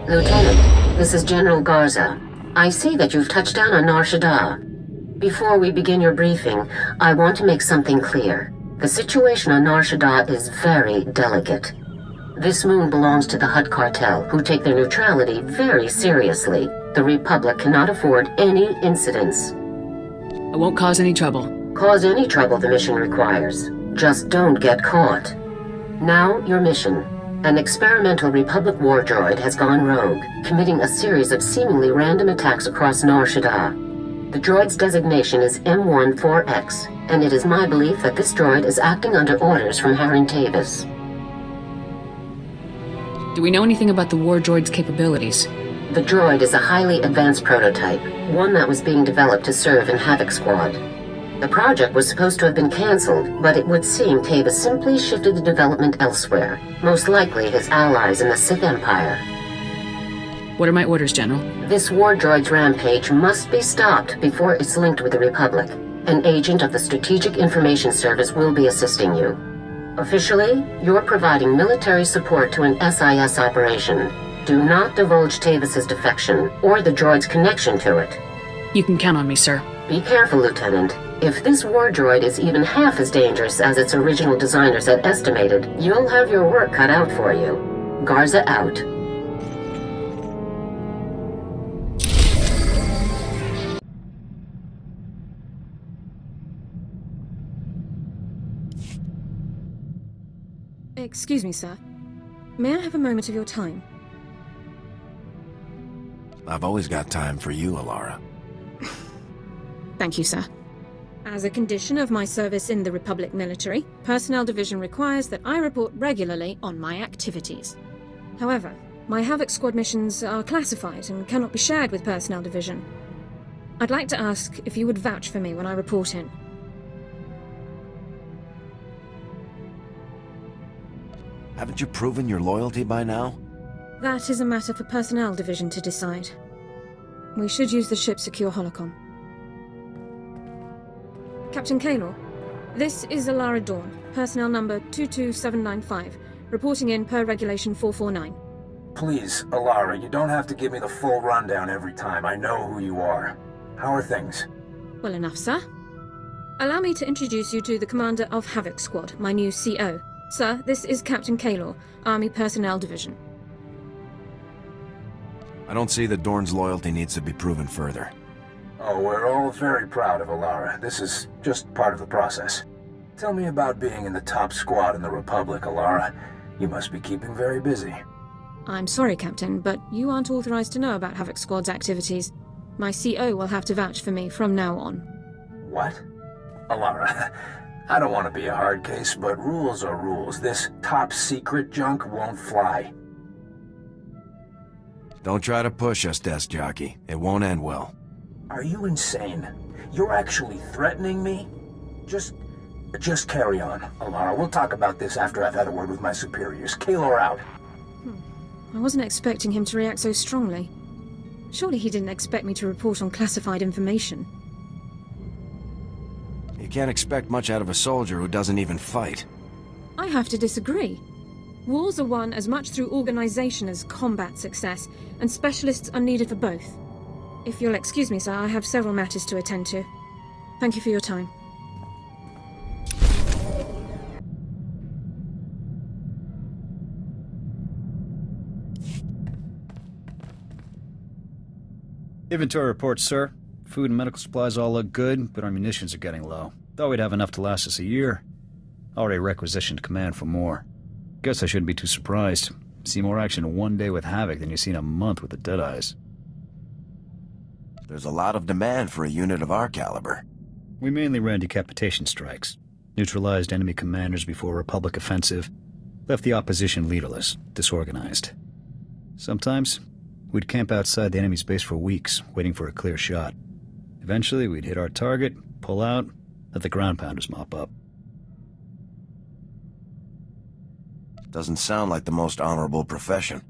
Lieutenant, this is General Garza. I see that you've touched down on Nar Shaddaa. Before we begin your briefing, I want to make something clear. The situation on Nar Shaddaa is very delicate. This moon belongs to the Hutt cartel, who take their neutrality very seriously. The Republic cannot afford any incidents. I won't cause any trouble. Cause any trouble the mission requires. Just don't get caught. Now, your mission. An experimental Republic war droid has gone rogue, committing a series of seemingly random attacks across Nar Shaddaa. The droid's designation is M14X, and it is my belief that this droid is acting under orders from Harren Tavis. Do we know anything about the war droid's capabilities? The droid is a highly advanced prototype, one that was being developed to serve in Havoc Squad. The project was supposed to have been cancelled, but it would seem Tavis simply shifted the development elsewhere, most likely his allies in the Sith Empire. What are my orders, General? This war droid's rampage must be stopped before it's linked with the Republic. An agent of the Strategic Information Service will be assisting you. Officially, you're providing military support to an SIS operation. Do not divulge Tavis's defection, or the droid's connection to it. You can count on me, sir. Be careful, Lieutenant. If this war droid is even half as dangerous as its original designers had estimated, you'll have your work cut out for you. Garza out. Excuse me, sir. May I have a moment of your time? I've always got time for you, Alara. Thank you, sir. As a condition of my service in the Republic military, Personnel Division requires that I report regularly on my activities. However, my Havoc Squad missions are classified and cannot be shared with Personnel Division. I'd like to ask if you would vouch for me when I report in. Haven't you proven your loyalty by now? That is a matter for Personnel Division to decide. We should use the ship's secure holocom. Captain Kaylor, this is Alara Dawn, personnel number 22795, reporting in per Regulation 449. Please, Alara, you don't have to give me the full rundown every time. I know who you are. How are things? Well enough, sir. Allow me to introduce you to the commander of Havoc Squad, my new CO. Sir, this is Captain Kaylor, Army Personnel Division. I don't see that Dorn's loyalty needs to be proven further. Oh, we're all very proud of Alara. This is just part of the process. Tell me about being in the top squad in the Republic, Alara. You must be keeping very busy. I'm sorry, Captain, but you aren't authorized to know about Havoc Squad's activities. My CO will have to vouch for me from now on. What? Alara, I don't want to be a hard case, but rules are rules. This top secret junk won't fly. Don't try to push us, desk jockey. It won't end well. Are you insane? You're actually threatening me? Just carry on, Alara. We'll talk about this after I've had a word with my superiors. Kaylor out. I wasn't expecting him to react so strongly. Surely he didn't expect me to report on classified information. You can't expect much out of a soldier who doesn't even fight. I have to disagree. Wars are won as much through organization as combat success, and specialists are needed for both. If you'll excuse me, sir, I have several matters to attend to. Thank you for your time. Inventory report, sir. Food and medical supplies all look good, but our munitions are getting low. Thought we'd have enough to last us a year. Already requisitioned command for more. Guess I shouldn't be too surprised. See more action in one day with Havoc than you see in a month with the Deadeyes. There's a lot of demand for a unit of our caliber. We mainly ran decapitation strikes. Neutralized enemy commanders before a Republic offensive. Left the opposition leaderless, disorganized. Sometimes, we'd camp outside the enemy's base for weeks, waiting for a clear shot. Eventually, we'd hit our target, pull out, let the ground pounders mop up. Doesn't sound like the most honorable profession.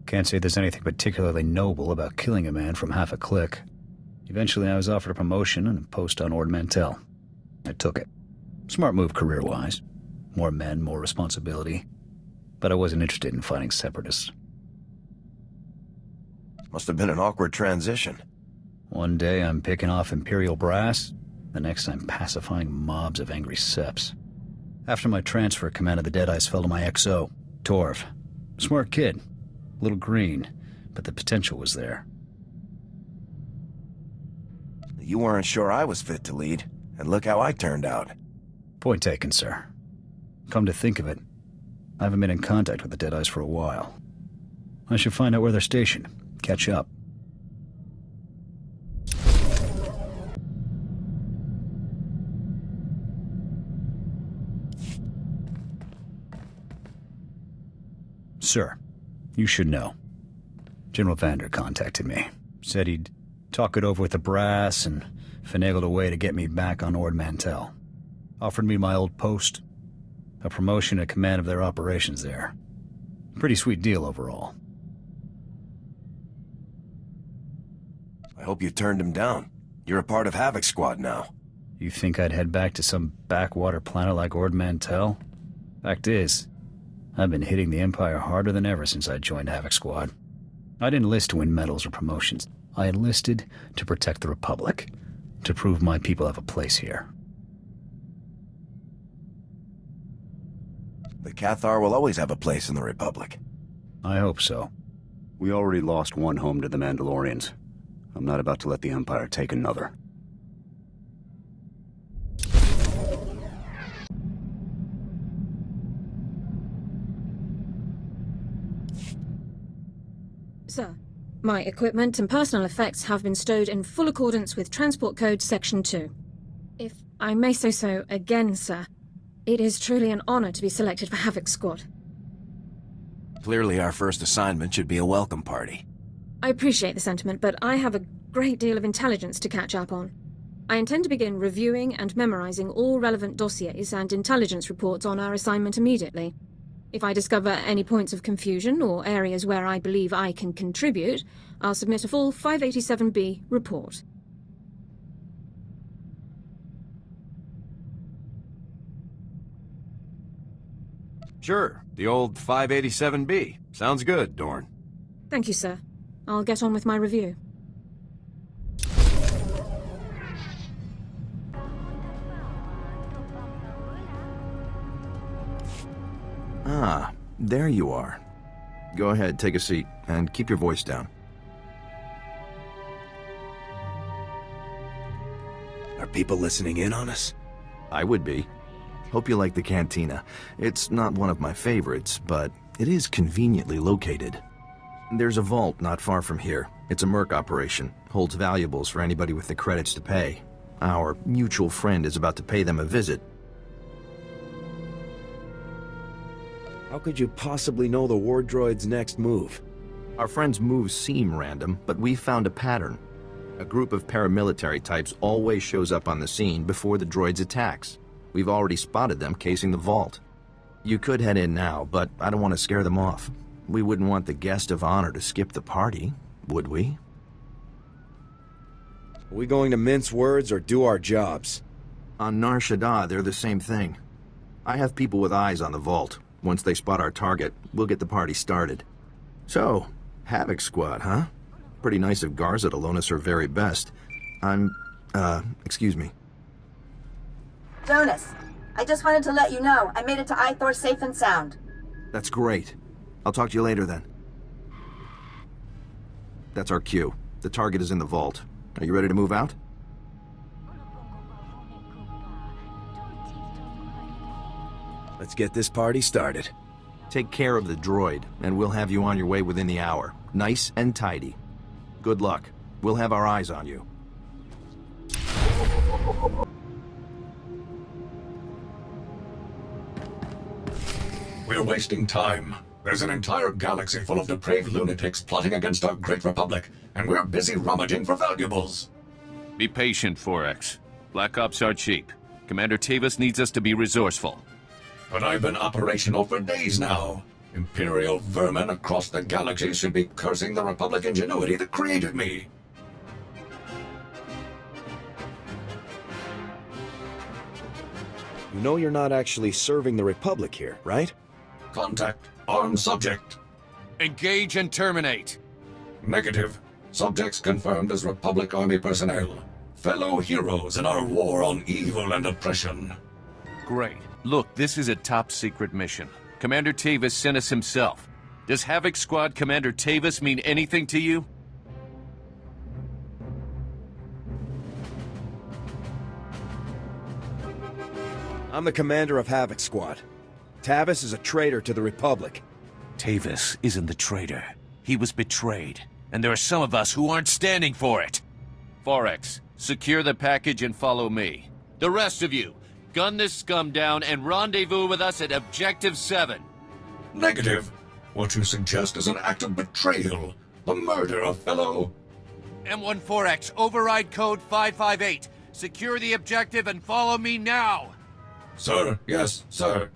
Can't say there's anything particularly noble about killing a man from half a click. Eventually, I was offered a promotion and a post on Ord Mantell. I took it. Smart move career-wise. More men, more responsibility. But I wasn't interested in fighting separatists. Must have been an awkward transition. One day I'm picking off Imperial brass, the next I'm pacifying mobs of angry seps. After my transfer, command of the Deadeyes fell to my XO, Torv. Smart kid, a little green, but the potential was there. You weren't sure I was fit to lead, and look how I turned out. Point taken, sir. Come to think of it, I haven't been in contact with the Deadeyes for a while. I should find out where they're stationed, catch up. Sir, you should know. General Vander contacted me. Said he'd talk it over with the brass and finagled a way to get me back on Ord Mantell. Offered me my old post, a promotion and command of their operations there. Pretty sweet deal overall. I hope you turned him down. You're a part of Havoc Squad now. You think I'd head back to some backwater planet like Ord Mantell? Fact is, I've been hitting the Empire harder than ever since I joined Havoc Squad. I didn't enlist to win medals or promotions. I enlisted to protect the Republic, to prove my people have a place here. The Cathar will always have a place in the Republic. I hope so. We already lost one home to the Mandalorians. I'm not about to let the Empire take another. Sir, my equipment and personal effects have been stowed in full accordance with Transport Code Section 2. If I may say so again, sir, it is truly an honor to be selected for Havoc Squad. Clearly our first assignment should be a welcome party. I appreciate the sentiment, but I have a great deal of intelligence to catch up on. I intend to begin reviewing and memorizing all relevant dossiers and intelligence reports on our assignment immediately. If I discover any points of confusion or areas where I believe I can contribute, I'll submit a full 587B report. Sure, the old 587B. Sounds good, Dorn. Thank you, sir. I'll get on with my review. Ah, there you are. Go ahead, take a seat, and keep your voice down. Are people listening in on us? I would be. Hope you like the cantina. It's not one of my favorites, but it is conveniently located. There's a vault not far from here. It's a merc operation. Holds valuables for anybody with the credits to pay. Our mutual friend is about to pay them a visit. How could you possibly know the war droid's next move? Our friend's moves seem random, but we found a pattern. A group of paramilitary types always shows up on the scene before the droid's attacks. We've already spotted them casing the vault. You could head in now, but I don't want to scare them off. We wouldn't want the guest of honor to skip the party, would we? Are we going to mince words or do our jobs? On Nar Shaddaa, they're the same thing. I have people with eyes on the vault. Once they spot our target, we'll get the party started. So, Havoc Squad, huh? Pretty nice of Garza to loan us her very best. Excuse me. Jonas, I just wanted to let you know I made it to Ithor safe and sound. That's great. I'll talk to you later then. That's our cue. The target is in the vault. Are you ready to move out? Let's get this party started. Take care of the droid, and we'll have you on your way within the hour. Nice and tidy. Good luck. We'll have our eyes on you. We're wasting time. There's an entire galaxy full of depraved lunatics plotting against our great republic, and we're busy rummaging for valuables. Be patient, Forex. Black Ops are cheap. Commander Tavis needs us to be resourceful. But I've been operational for days now. Imperial vermin across the galaxy should be cursing the Republic ingenuity that created me. You know you're not actually serving the Republic here, right? Contact. Armed subject. Engage and terminate. Negative. Subjects confirmed as Republic Army personnel. Fellow heroes in our war on evil and oppression. Great. Look, this is a top-secret mission. Commander Tavis sent us himself. Does Havoc Squad Commander Tavis mean anything to you? I'm the commander of Havoc Squad. Tavis is a traitor to the Republic. Tavis isn't the traitor. He was betrayed. And there are some of us who aren't standing for it. Forex, secure the package and follow me. The rest of you, gun this scum down and rendezvous with us at Objective 7. Negative. What you suggest is an act of betrayal. The murder of fellow... M14X, override code 558. Secure the objective and follow me now! Sir, yes, sir.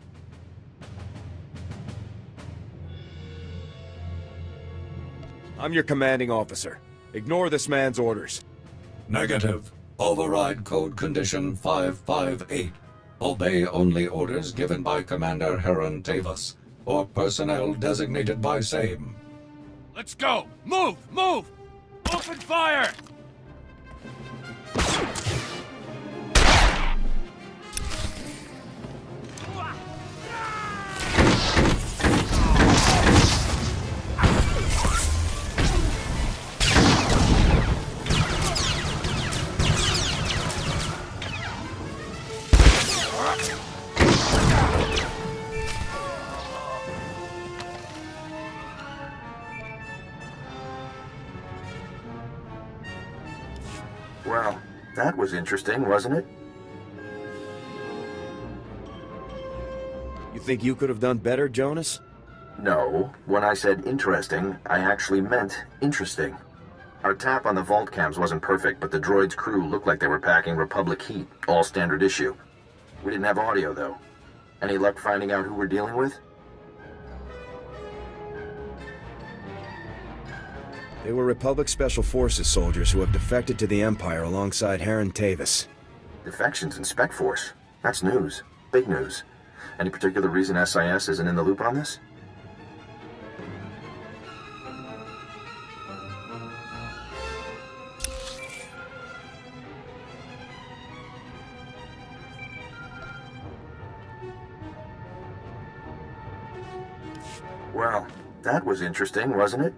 I'm your commanding officer. Ignore this man's orders. Negative. Override code condition 558. Obey only orders given by Commander Heron Tavis, or personnel designated by same. Let's go! Move! Move! Open fire! Well, that was interesting, wasn't it? You think you could have done better, Jonas? No. When I said interesting, I actually meant interesting. Our tap on the vault cams wasn't perfect, but the droid's crew looked like they were packing Republic heat, all standard issue. We didn't have audio, though. Any luck finding out who we're dealing with? They were Republic Special Forces soldiers who have defected to the Empire alongside Heron Tavis. Defections in Spec Force. That's news. Big news. Any particular reason SIS isn't in the loop on this? Well, that was interesting, wasn't it?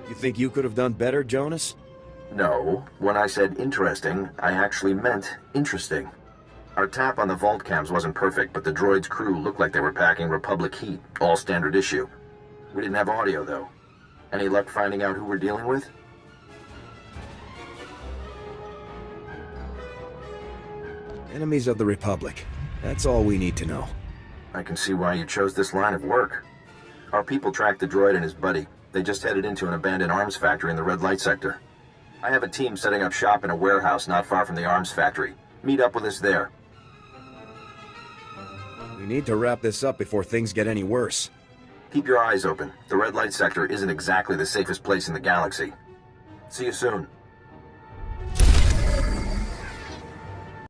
You think you could have done better, Jonas? No. When I said interesting, I actually meant interesting. Our tap on the vault cams wasn't perfect, but the droid's crew looked like they were packing Republic heat, all standard issue. We didn't have audio, though. Any luck finding out who we're dealing with? Enemies of the Republic. That's all we need to know. I can see why you chose this line of work. Our people tracked the droid and his buddy. They just headed into an abandoned arms factory in the red light sector. I have a team setting up shop in a warehouse not far from the arms factory. Meet up with us there. We need to wrap this up before things get any worse. Keep your eyes open. The red light sector isn't exactly the safest place in the galaxy. See you soon.